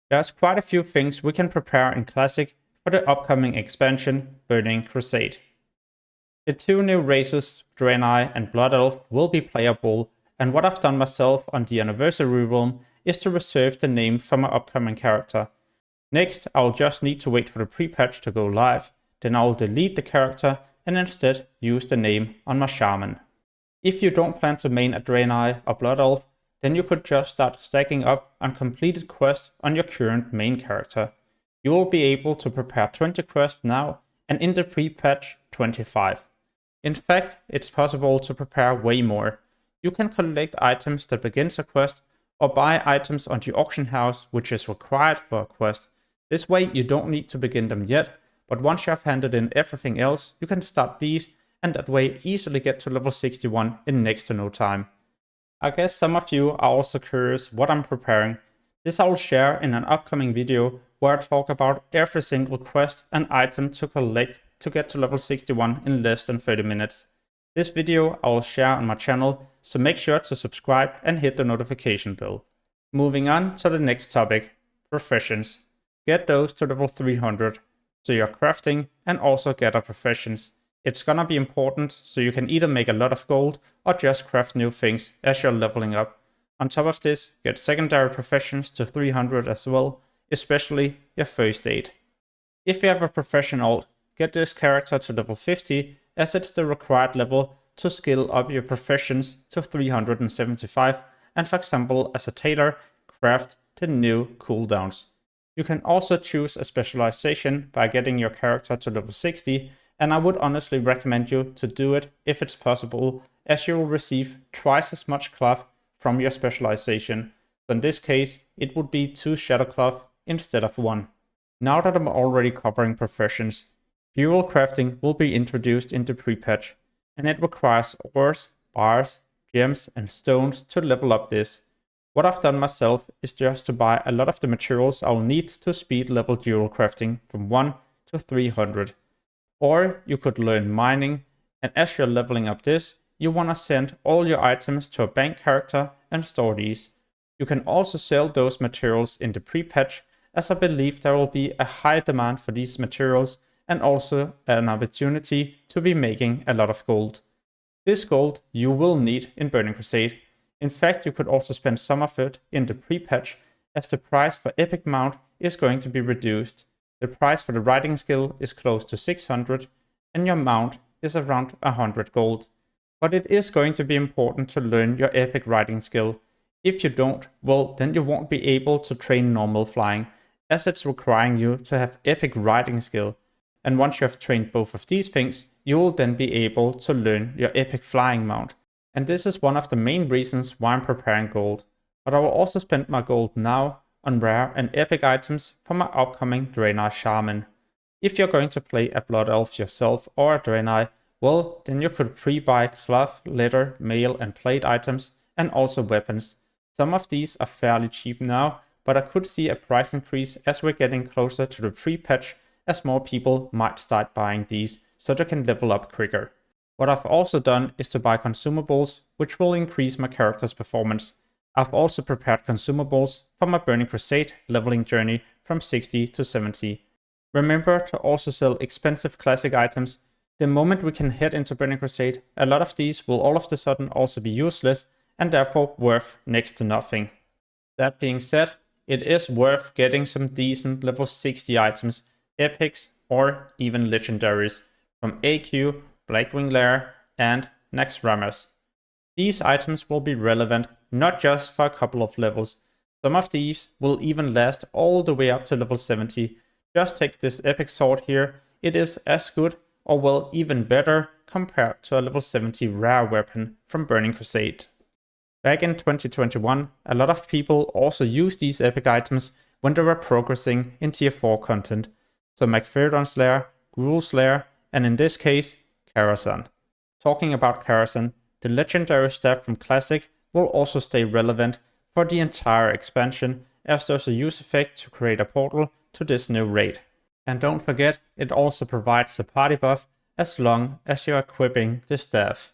There's quite a few things we can prepare in Classic for the upcoming expansion, Burning Crusade. The two new races, Draenei and Blood Elf, will be playable, and what I've done myself on the Anniversary Realm is to reserve the name for my upcoming character. Next, I'll just need to wait for the pre-patch to go live, then I'll delete the character and instead use the name on my Shaman. If you don't plan to main a Draenei or Blood Elf, then you could just start stacking up on completed quests on your current main character. You will be able to prepare 20 quests now, and in the pre-patch 25. In fact, it's possible to prepare way more. You can collect items that begins a quest, or buy items on the auction house which is required for a quest. This way you don't need to begin them yet, but once you have handed in everything else, you can start these, and that way easily get to level 61 in next to no time. I guess some of you are also curious what I'm preparing. This I will share in an upcoming video where I talk about every single quest and item to collect to get to level 61 in less than 30 minutes. This video I will share on my channel, so make sure to subscribe and hit the notification bell. Moving on to the next topic, Professions. Get those to level 300, so you're crafting and also get a Professions. It's gonna be important, so you can either make a lot of gold or just craft new things as you're leveling up. On top of this, get secondary Professions to 300 as well, especially your first aid. If you have a Profession alt, get this character to level 50, as it's the required level to skill up your Professions to 375, and for example as a tailor, craft the new cooldowns. You can also choose a specialization by getting your character to level 60, and I would honestly recommend you to do it if it's possible, as you will receive twice as much cloth from your specialization. So in this case, it would be 2 shadow cloth instead of 1. Now that I'm already covering Professions, fuel crafting will be introduced into pre-patch, and it requires ores, bars, gems and stones to level up this. What I've done myself is just to buy a lot of the materials I'll need to speed level dual crafting from 1 to 300. Or you could learn mining, and as you're leveling up this, you want to send all your items to a bank character and store these. You can also sell those materials in the pre-patch, as I believe there will be a high demand for these materials and also an opportunity to be making a lot of gold. This gold you will need in Burning Crusade. In fact, you could also spend some of it in the pre-patch, as the price for epic mount is going to be reduced. The price for the riding skill is close to 600, and your mount is around 100 gold. But it is going to be important to learn your epic riding skill. If you don't, well, then you won't be able to train normal flying, as it's requiring you to have epic riding skill. And once you have trained both of these things, you will then be able to learn your epic flying mount. And this is one of the main reasons why I'm preparing gold. But I will also spend my gold now on rare and epic items for my upcoming Draenei Shaman. If you're going to play a Blood Elf yourself or a Draenei, well, then you could pre-buy cloth, leather, mail and plate items, and also weapons. Some of these are fairly cheap now, but I could see a price increase as we're getting closer to the pre-patch, as more people might start buying these so they can level up quicker. What I've also done is to buy consumables, which will increase my character's performance. I've also prepared consumables for my Burning Crusade leveling journey from 60 to 70. Remember to also sell expensive classic items. The moment we can head into Burning Crusade, a lot of these will all of a sudden also be useless and therefore worth next to nothing. That being said, it is worth getting some decent level 60 items, epics or even legendaries from AQ, Blackwing Lair and Naxx. These items will be relevant not just for a couple of levels. Some of these will even last all the way up to level 70. Just take this epic sword here, it is as good or well even better compared to a level 70 rare weapon from Burning Crusade. Back in 2021, a lot of people also used these epic items when they were progressing in tier 4 content. So Macpherodon's Lair, Gruul's Lair, and in this case, Karazhan. Talking about Karazhan, the legendary staff from Classic will also stay relevant for the entire expansion, as there's a use effect to create a portal to this new raid. And don't forget, it also provides a party buff as long as you're equipping the staff.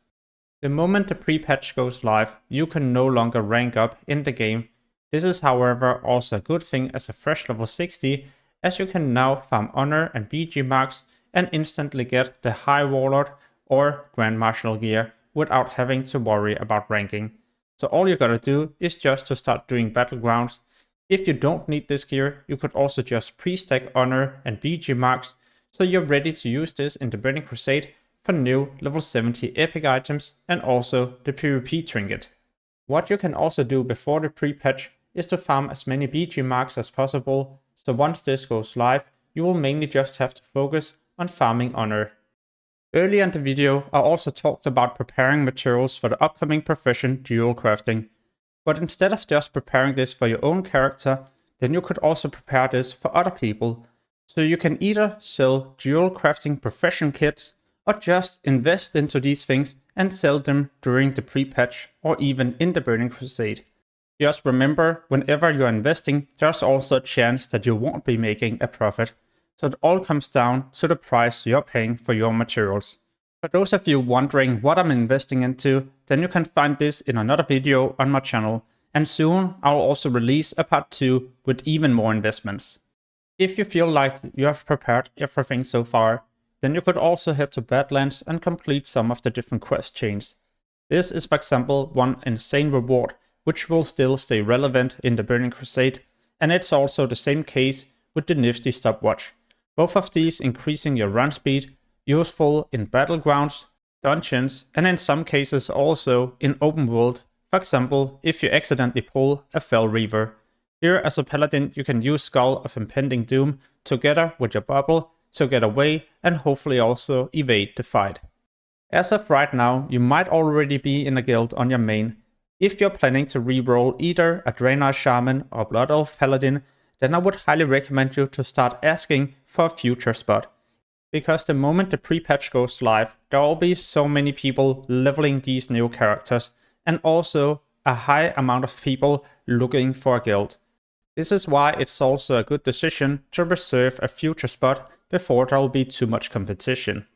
The moment the pre-patch goes live, you can no longer rank up in the game. This is however also a good thing as a fresh level 60, as you can now farm honor and BG marks and instantly get the High Warlord or Grand Marshal gear without having to worry about ranking. So all you gotta do is just to start doing battlegrounds. If you don't need this gear, you could also just pre-stack honor and BG marks, so you're ready to use this in the Burning Crusade for new level 70 epic items and also the PvP trinket. What you can also do before the pre-patch is to farm as many BG marks as possible, so once this goes live, you will mainly just have to focus on farming honor. Earlier in the video, I also talked about preparing materials for the upcoming profession dual crafting. But instead of just preparing this for your own character, then you could also prepare this for other people. So you can either sell dual crafting profession kits, or just invest into these things and sell them during the pre-patch or even in the Burning Crusade. Just remember, whenever you're investing, there's also a chance that you won't be making a profit. So it all comes down to the price you're paying for your materials. For those of you wondering what I'm investing into, then you can find this in another video on my channel, and soon I'll also release a part 2 with even more investments. If you feel like you have prepared everything so far, then you could also head to Badlands and complete some of the different quest chains. This is for example one insane reward, which will still stay relevant in the Burning Crusade, and it's also the same case with the nifty stopwatch. Both of these increasing your run speed, useful in battlegrounds, dungeons, and in some cases also in open world, for example if you accidentally pull a Fell Reaver. Here as a paladin you can use Skull of Impending Doom together with your bubble to get away and hopefully also evade the fight. As of right now, you might already be in a guild on your main. If you're planning to reroll either a Draenei Shaman or Blood Elf Paladin, then I would highly recommend you to start asking for a future spot. Because the moment the pre-patch goes live, there will be so many people leveling these new characters, and also a high amount of people looking for a guild. This is why it's also a good decision to reserve a future spot before there will be too much competition.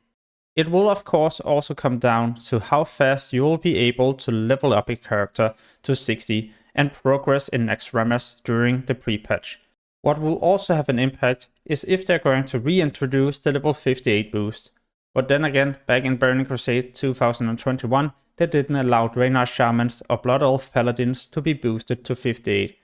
It will of course also come down to how fast you will be able to level up your character to 60 and progress in Naxx Ramas during the pre-patch. What will also have an impact is if they're going to reintroduce the level 58 boost. But then again, back in Burning Crusade 2021, they didn't allow Draenei Shamans or Blood Elf Paladins to be boosted to 58.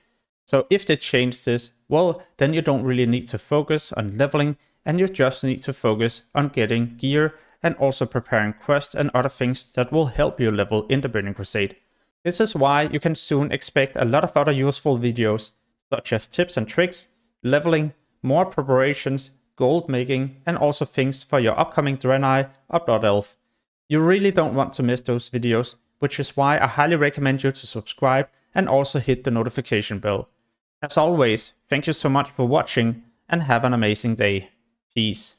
So if they change this, well, then you don't really need to focus on leveling, and you just need to focus on getting gear and also preparing quests and other things that will help you level in the Burning Crusade. This is why you can soon expect a lot of other useful videos, such as tips and tricks, leveling, more preparations, gold making, and also things for your upcoming Draenei or Blood Elf. You really don't want to miss those videos, which is why I highly recommend you to subscribe and also hit the notification bell. As always, thank you so much for watching and have an amazing day. Peace.